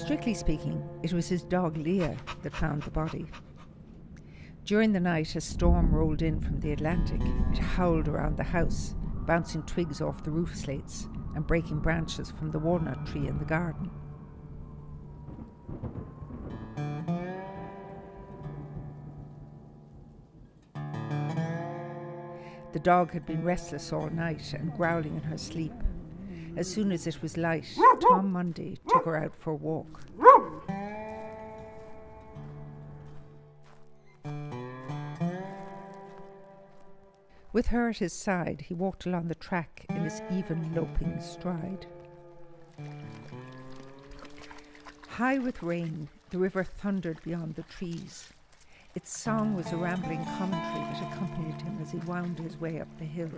Strictly speaking, it was his dog Leah that found the body. During the night, a storm rolled in from the Atlantic. It howled around the house, bouncing twigs off the roof slates and breaking branches from the walnut tree in the garden. The dog had been restless all night and growling in her sleep. As soon as it was light, Tom Mundy took her out for a walk. With her at his side, he walked along the track in his even, loping stride. High with rain, the river thundered beyond the trees. Its song was a rambling commentary that accompanied him as he wound his way up the hill.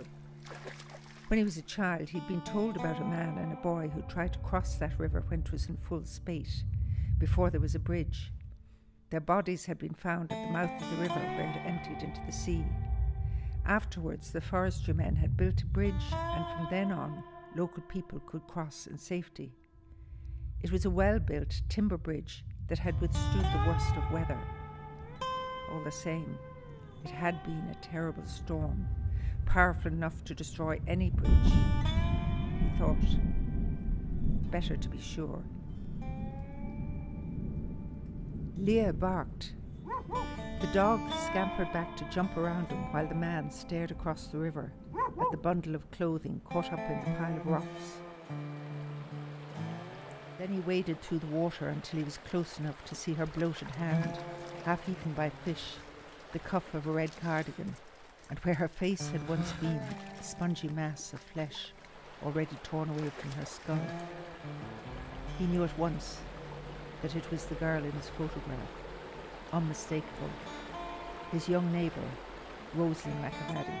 When he was a child, he'd been told about a man and a boy who tried to cross that river when it was in full spate, before there was a bridge. Their bodies had been found at the mouth of the river where it emptied into the sea. Afterwards, the forestry men had built a bridge, and from then on, local people could cross in safety. It was a well-built timber bridge that had withstood the worst of weather. All the same, it had been a terrible storm, powerful enough to destroy any bridge. He thought, better to be sure. Leah barked. The dog scampered back to jump around him while the man stared across the river at the bundle of clothing caught up in the pile of rocks. Then he waded through the water until he was close enough to see her bloated hand, half eaten by fish, the cuff of a red cardigan, and where her face had once been, a spongy mass of flesh already torn away from her skull. He knew at once that it was the girl in his photograph, unmistakable, his young neighbour, Rosaleen McAvady.